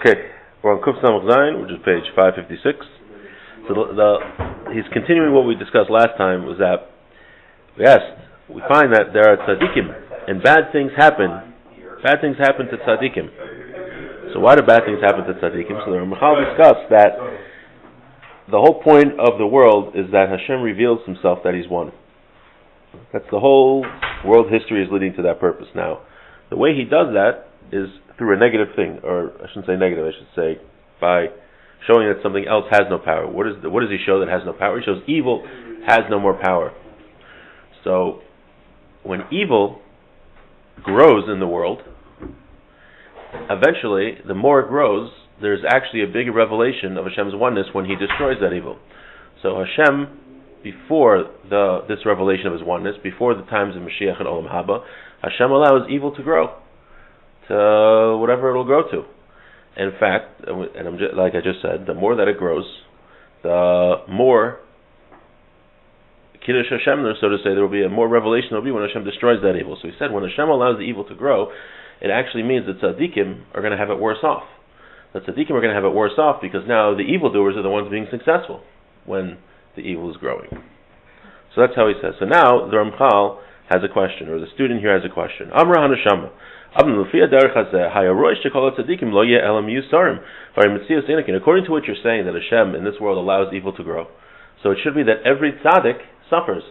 Okay, we're on Kuf Samach Zayin, which is page 556. So he's continuing what we discussed last time. Was that we find that there are tzaddikim, and bad things happen. Bad things happen to tzaddikim. So why do bad things happen to tzaddikim? So the Ramchal discussed that the whole point of the world is that Hashem reveals Himself that He's one. That's the whole world history is leading to that purpose. Now, the way He does that is through a negative thing, or I shouldn't say negative, I should say by showing that something else has no power. What does He show that has no power? He shows evil has no more power. So, when evil grows in the world, eventually, the more it grows, there's actually a bigger revelation of Hashem's oneness when He destroys that evil. So Hashem, before this revelation of His oneness, before the times of Mashiach and Olam Haba, Hashem allows evil to grow to whatever it will grow to. In fact, and like I just said, the more that it grows, the more Kiddush Hashem, so to say, there will be a more revelation there will be when Hashem destroys that evil. So he said, when Hashem allows the evil to grow, it actually means that tzaddikim are going to have it worse off. The tzaddikim are going to have it worse off because now the evildoers are the ones being successful when the evil is growing. So that's how he says. So now the Ramchal has a question, or the student here has a question. Amra Hanashama. According to what you're saying, that Hashem in this world allows evil to grow, so it should be that every tzaddik suffers.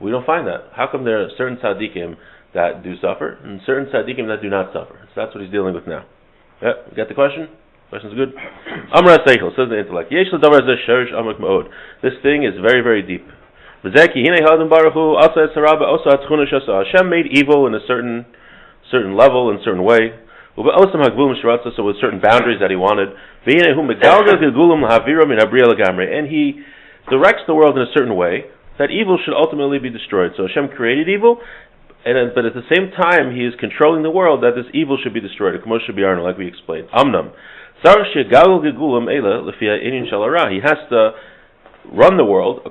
We don't find that. How come there are certain tzaddikim that do suffer and certain tzaddikim that do not suffer? So that's what he's dealing with now. Yeah, you got the question? Question's good? Amra Seichel, says the intellect. This thing is very, very deep. Hashem made evil in a certain level, in a certain way. So with certain boundaries that He wanted. And He directs the world in a certain way that evil should ultimately be destroyed. So Hashem created evil, but at the same time He is controlling the world that this evil should be destroyed. Like we explained. Amnam. He has to run the world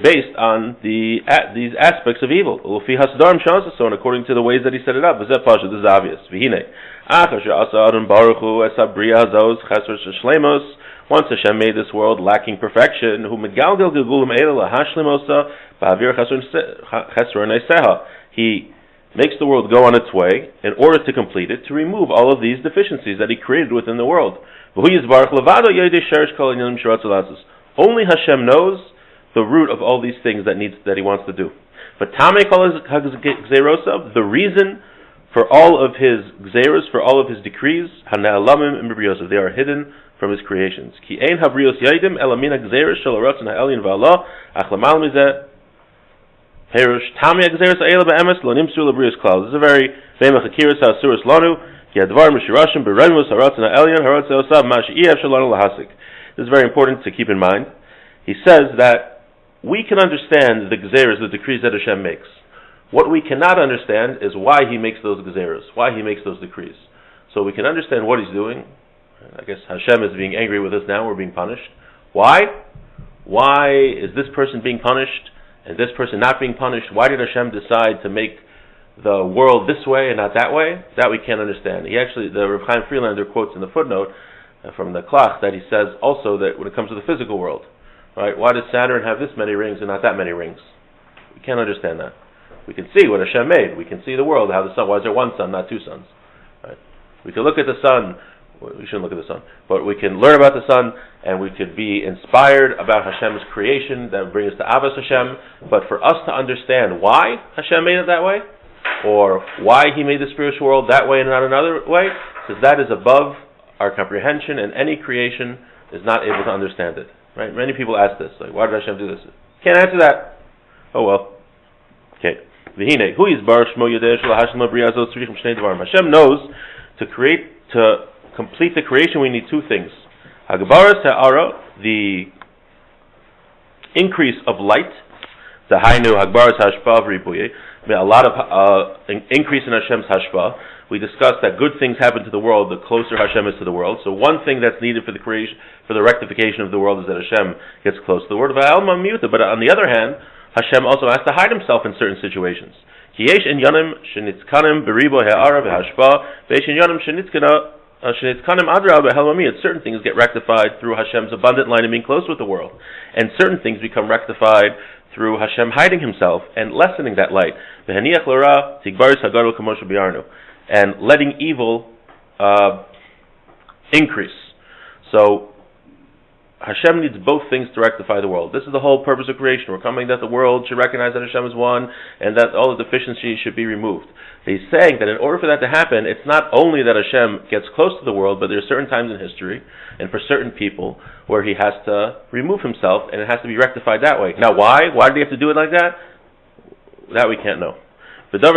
based on these aspects of evil. And according to the ways that He set it up. This is obvious. Once Hashem made this world lacking perfection, He makes the world go on its way in order to complete it, to remove all of these deficiencies that He created within the world. Only Hashem knows the root of all these things that He wants to do. But the reason for all of His gzeros, for all of His decrees, they are hidden from His creations. This is a very famous This is very important to keep in mind. He says that we can understand the gzeros, the decrees that Hashem makes. What we cannot understand is why He makes those gzeros, why He makes those decrees. So we can understand what He's doing. I guess Hashem is being angry with us now, we're being punished. Why? Why is this person being punished and this person not being punished? Why did Hashem decide to make the world this way and not that way? That we can't understand. The Rav Chaim Friedlander quotes in the footnote from the Klach that he says also that when it comes to the physical world, right? Why does Saturn have this many rings and not that many rings? We can't understand that. We can see what Hashem made. We can see the world, how the sun. Why is there one sun, not two suns? Right? We can look at the sun. We shouldn't look at the sun, but we can learn about the sun, and we could be inspired about Hashem's creation that would bring us to Avos Hashem. But for us to understand why Hashem made it that way, or why He made the spiritual world that way and not another way, because that is above our comprehension, and any creation is not able to understand it. Right? Many people ask this, like, why did Hashem do this? Can't answer that. Oh well. Okay. V'hine, hu yizbar shmo yodeh shel Hashem l'briya zos tzrichim shnei dvarim. Hashem knows to complete the creation we need two things. Hagbaras ha'ara, the increase of light. The hainu hagbaras hashpa v'ribuye. A lot of increase in Hashem's hashpa. We discussed that good things happen to the world the closer Hashem is to the world. So one thing that's needed for the creation, for the rectification of the world, is that Hashem gets close to the world. But on the other hand, Hashem also has to hide Himself in certain situations. Certain things get rectified through Hashem's abundant light and being close with the world, and certain things become rectified through Hashem hiding Himself and lessening that light, and letting evil increase. So Hashem needs both things to rectify the world. This is the whole purpose of creation. We're coming that the world should recognize that Hashem is one and that all the deficiencies should be removed. He's saying that in order for that to happen, it's not only that Hashem gets close to the world, but there are certain times in history and for certain people where He has to remove Himself and it has to be rectified that way. Now why? Why did He have to do it like that? That we can't know. Someone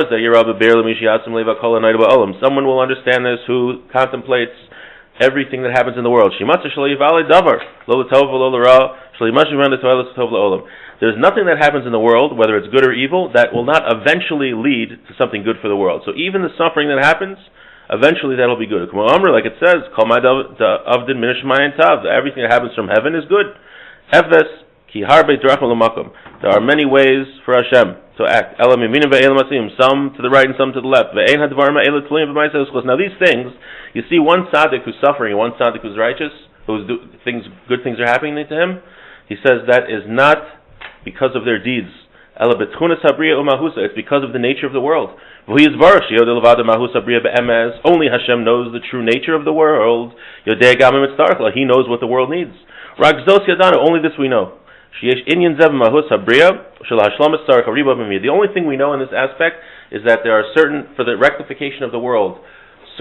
will understand this who contemplates everything that happens in the world. There's nothing that happens in the world, whether it's good or evil, that will not eventually lead to something good for the world. So even the suffering that happens, eventually that'll be good. Like it says, everything that happens from heaven is good. There are many ways for Hashem to act. Some to the right and some to the left. Now these things, you see one tzaddik who's suffering and one tzaddik who's righteous, good things are happening to him. He says that is not because of their deeds. It's because of the nature of the world. Only Hashem knows the true nature of the world. He knows what the world needs. Only this we know. The only thing we know in this aspect is that there are for the rectification of the world,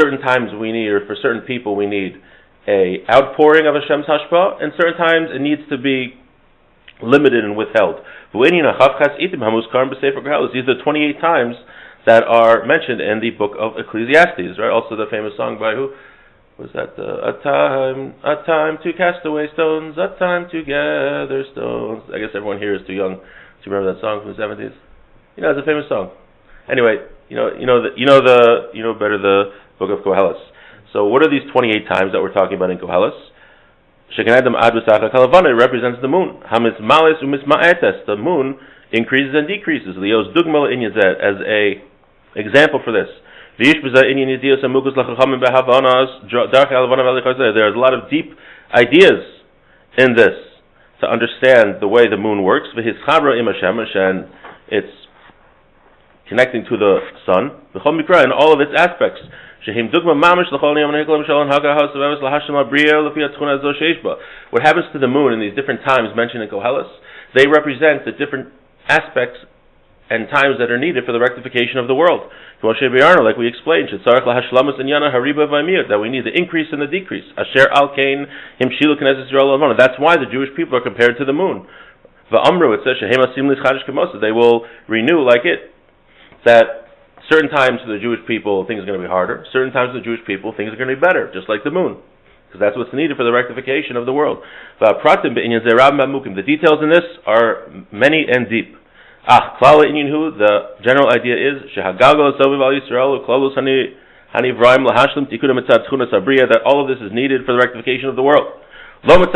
certain times we need, or for certain people we need, a outpouring of Hashem's hashpah, and certain times it needs to be limited and withheld. These are the 28 times that are mentioned in the book of Ecclesiastes, right? Also the famous song by who? Was that a time to cast away stones, a time to gather stones. I guess everyone here is too young to remember that song from the 70s. It's a famous song. Anyway, you know better the book of Koheles. So what are these 28 times that we're talking about in Koheles? It represents the moon. The moon increases and decreases. Leo's dugmal as a example for this. There are a lot of deep ideas in this to understand the way the moon works. And it's connecting to the sun in all of its aspects. What happens to the moon in these different times mentioned in Koheles, they represent the different aspects and times that are needed for the rectification of the world. Like we explained, that we need the increase and the decrease. That's why the Jewish people are compared to the moon. It says they will renew like it. That certain times for the Jewish people things are going to be harder. Certain times for the Jewish people things are going to be better, just like the moon. Because that's what's needed for the rectification of the world. The details in this are many and deep. The general idea is that all of this is needed for the rectification of the world. Not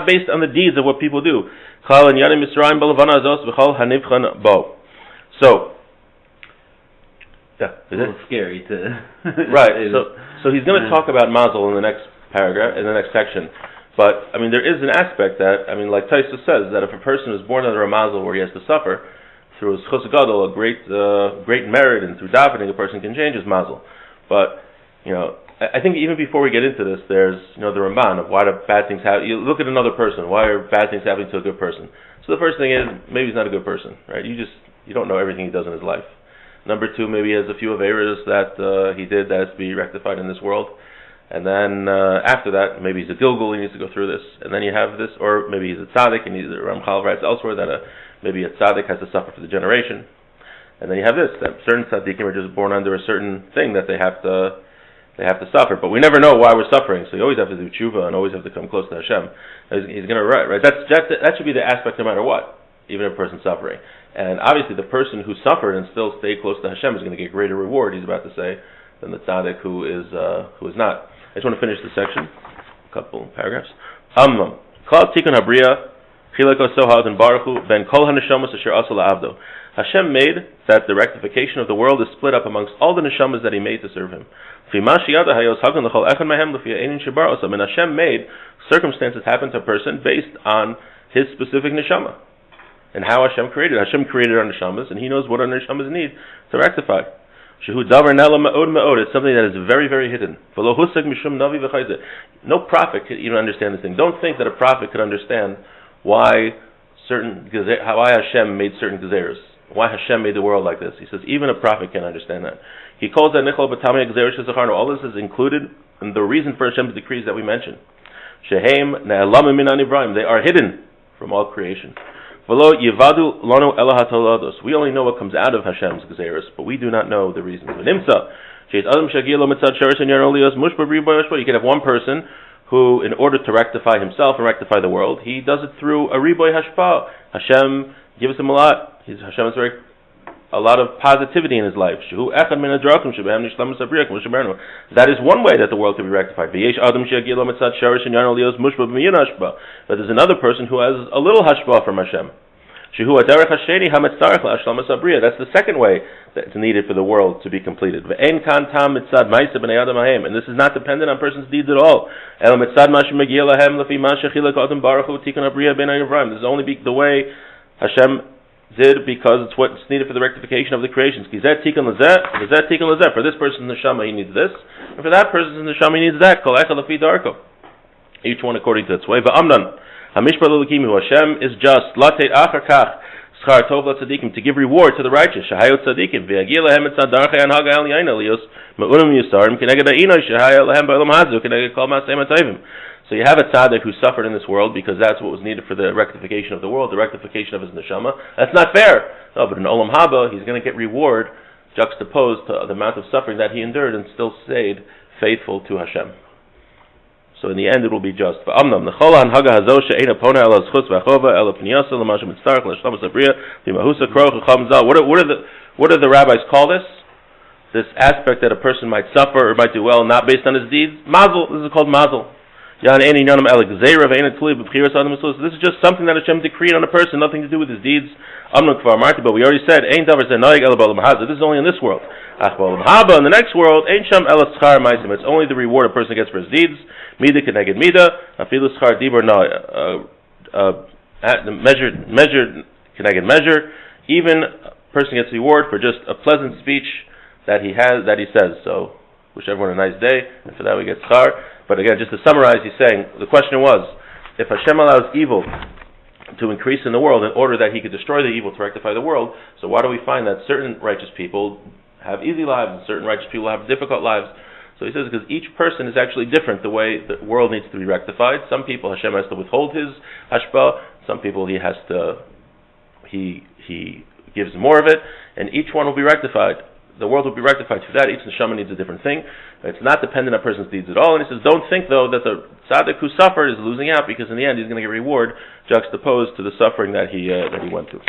based on the deeds of what people do. So, it's a little scary to right. So he's going to talk about mazel in the next paragraph, in the next section. But there is an aspect that like Taisa says, that if a person is born under a mazel where he has to suffer through his chus gadol, a great merit, and through davening, a person can change his mazel. But I think even before we get into this, there's the Ramban of why do bad things happen. You look at another person. Why are bad things happening to a good person? So the first thing is maybe he's not a good person, right? You don't know everything he does in his life. Number two, maybe he has a few averas that he did that has to be rectified in this world. And then after that, maybe he's a Gilgul, he needs to go through this. And then you have this, or maybe he's a tzaddik, and Ramchal writes elsewhere that maybe a tzaddik has to suffer for the generation. And then you have this, that certain tzaddikim are just born under a certain thing that they have to suffer. But we never know why we're suffering, so you always have to do tshuva and always have to come close to Hashem. He's going to write, right? That should be the aspect no matter what, even if a person's suffering. And obviously the person who suffered and still stayed close to Hashem is going to get greater reward, he's about to say, than the tzaddik who is not. I just want to finish this section, a couple paragraphs. Klal Tikkun Habriya Chileko Sohad and Baruchu ben Kol HaNeshamas Asher Asa La'avdo. Hashem made that the rectification of the world is split up amongst all the neshamas that He made to serve Him. And Hashem made circumstances happen to a person based on his specific neshama. And how Hashem created. Hashem created our neshamas, and He knows what our neshamas need to rectify. It's something that is very, very hidden. No prophet could even understand this thing. Don't think that a prophet could understand why Hashem made certain gezeros, why Hashem made the world like this. He says even a prophet can't understand that. He calls that nichol b'tamei gezeros shezacharnu. All this is included in the reason for Hashem's decrees that we mentioned. Shehem ne'elamim min hanibraim. They are hidden from all creation. V'lo yivadu lanu ela hatolados. We only know what comes out of Hashem's gezeros, but we do not know the reasons. V'nimtza she'et adam shagir lo mitzad shorish and yarolios mushba riboy yashba. You can have one person who, in order to rectify himself and rectify the world, he does it through a riboy hashpa. Hashem gives him a lot. Hashem has a lot of positivity in his life. That is one way that the world can be rectified. But there's another person who has a little hashpa from Hashem. That's the second way that's needed for the world to be completed. And this is not dependent on person's deeds at all. This is only the way Hashem did, because it's what's needed for the rectification of the creations. For this person's neshama, he needs this, and for that person's neshama, he needs that. Each one according to its way. Hashem is just to give reward to the righteous. So you have a tzaddik who suffered in this world because that's what was needed for the rectification of the world, the rectification of his neshama. That's not fair. No, but in Olam Haba, he's going to get reward juxtaposed to the amount of suffering that he endured and still stayed faithful to Hashem. So in the end, it will be just. What are the rabbis call this? This aspect that a person might suffer or might do well, not based on his deeds. Mazel. This is called mazel. This is just something that Hashem decreed on a person, nothing to do with his deeds. But we already said, this is only in this world. In the next world, it's only the reward a person gets for his deeds. Measured measure. Even a person gets reward for just a pleasant speech that he says. So, wish everyone a nice day, and for that we get schar. But again, just to summarize, he's saying, the question was, if Hashem allows evil to increase in the world in order that He could destroy the evil to rectify the world, so why do we find that certain righteous people have easy lives and certain righteous people have difficult lives? So he says, because each person is actually different, the way the world needs to be rectified. Some people Hashem has to withhold His hashpa, some people He gives more of it, and each one will be rectified. The world will be rectified through that. Each neshama needs a different thing. It's not dependent on a person's deeds at all. And he says, don't think, though, that the tzaddik who suffered is losing out, because in the end he's going to get reward juxtaposed to the suffering that he went through.